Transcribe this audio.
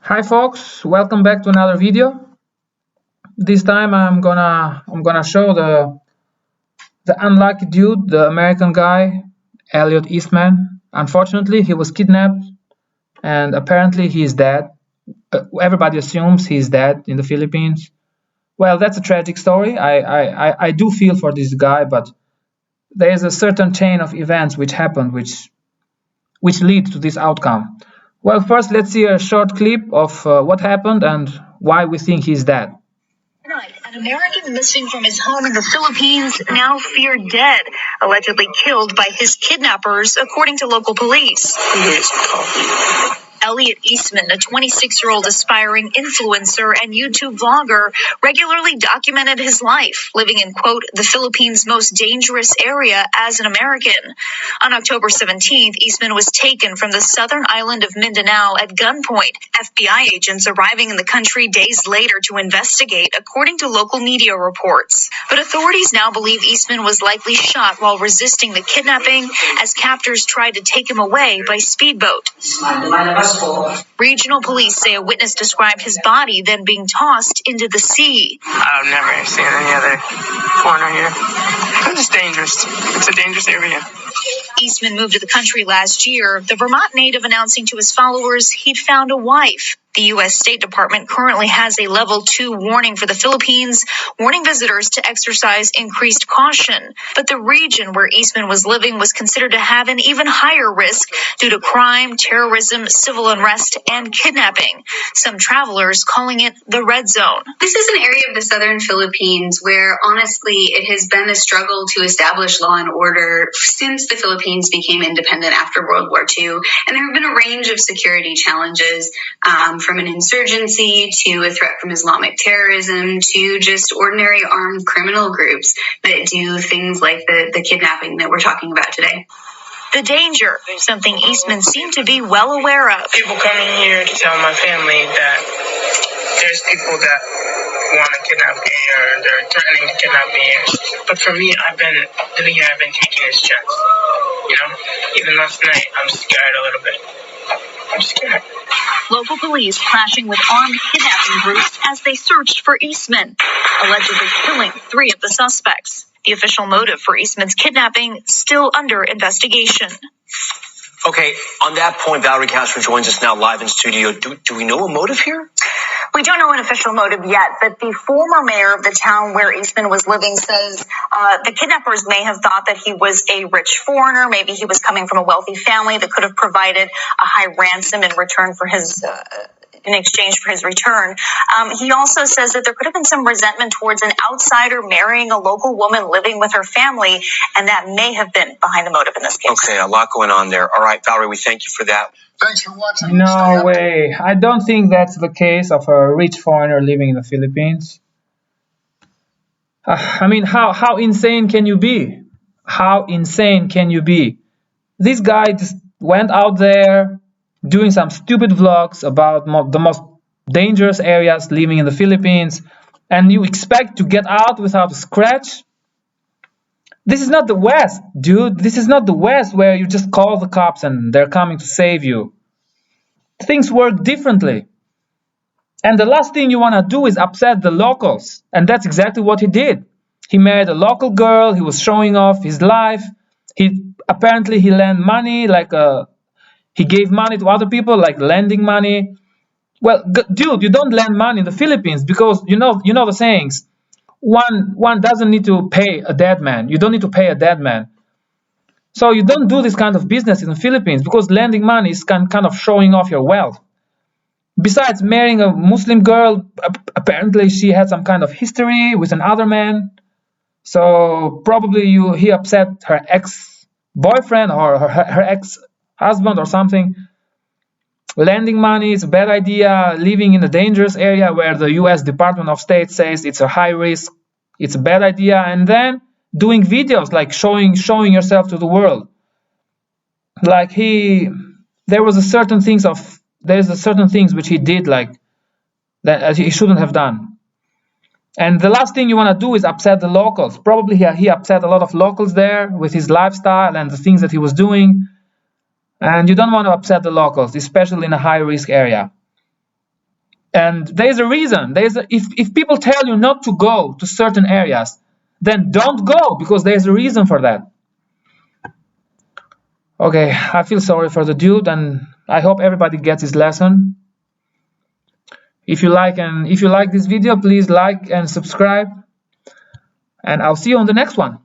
Hi folks, welcome back to another video. This time I'm gonna show the unlucky dude, the American guy, Elliot Eastman. Unfortunately, he was kidnapped and apparently he is dead. Everybody assumes he's dead in the Philippines. Well, that's a tragic story. I do feel for this guy, but there is a certain chain of events which happened which lead to this outcome. Well, first let's see a short clip of what happened and why we think he's dead. An American missing from his home in the Philippines, now feared dead, allegedly killed by his kidnappers, according to local police. Elliot Eastman, a 26-year-old aspiring influencer and YouTube vlogger, regularly documented his life, living in, quote, the Philippines' most dangerous area as an American. On October 17th, Eastman was taken from the southern island of Mindanao at gunpoint, FBI agents arriving in the country days later to investigate, according to local media reports. But authorities now believe Eastman was likely shot while resisting the kidnapping as captors tried to take him away by speedboat. Regional police say a witness described his body then being tossed into the sea. I've never seen any other foreigner here. It's just dangerous. It's a dangerous area. Eastman moved to the country last year, the Vermont native announcing to his followers he'd found a wife. The U.S. State Department currently has a level 2 warning for the Philippines, warning visitors to exercise increased caution. But the region where Eastman was living was considered to have an even higher risk due to crime, terrorism, civil unrest, and kidnapping. Some travelers calling it the red zone. This is an area of the southern Philippines where, honestly, it has been a struggle to establish law and order since the Philippines became independent after World War II. And there have been a range of security challenges, from an insurgency to a threat from Islamic terrorism to just ordinary armed criminal groups that do things like the kidnapping that we're talking about today. The danger, something Eastman seemed to be well aware of. People coming here to tell my family that there's people that want to kidnap me or they're threatening to kidnap me. But for me, I've been living here, I've been taking this chance. You know, even last night, I'm scared a little bit. I'm scared. Local police clashing with armed kidnapping groups as they searched for Eastman, allegedly killing 3 of the suspects. The official motive for Eastman's kidnapping still under investigation. Okay, on that point, Valerie Castro joins us now live in studio. Do we know a motive here? We don't know an official motive yet, but the former mayor of the town where Eastman was living says the kidnappers may have thought that he was a rich foreigner. Maybe he was coming from a wealthy family that could have provided a high ransom in return for his in exchange for his return. He also says that there could have been some resentment towards an outsider marrying a local woman living with her family, and that may have been behind the motive in this case. Okay, a lot going on there. All right, Valerie, we thank you for that. Thanks for watching. No way. I don't think that's the case of a rich foreigner living in the Philippines. I mean, how insane can you be? How insane can you be? This guy just went out there doing some stupid vlogs about the most dangerous areas living in the Philippines, and you expect to get out without a scratch? This is not the West, dude. This is not the West where you just call the cops and they're coming to save you. Things work differently. And the last thing you want to do is upset the locals. And that's exactly what he did. He married a local girl. He was showing off his life. Apparently he lent money, he gave money to other people, like lending money. Well, dude, you don't lend money in the Philippines because you know the sayings. One doesn't need to pay a dead man. You don't need to pay a dead man. So you don't do this kind of business in the Philippines because lending money is kind of showing off your wealth. Besides marrying a Muslim girl, apparently she had some kind of history with another man. So probably he upset her ex-boyfriend or her ex-husband or something. Lending money is a bad idea. Living in a dangerous area where the U.S. Department of State says it's a high risk, it's a bad idea. And then doing videos like showing yourself to the world. Like there's a certain things which he did like that he shouldn't have done. And the last thing you want to do is upset the locals. Probably he upset a lot of locals there with his lifestyle and the things that he was doing. And you don't want to upset the locals, especially in a high-risk area. And there's a reason. If people tell you not to go to certain areas, then don't go, because there's a reason for that. Okay, I feel sorry for the dude, and I hope everybody gets his lesson. If you like this video, please like and subscribe, and I'll see you on the next one.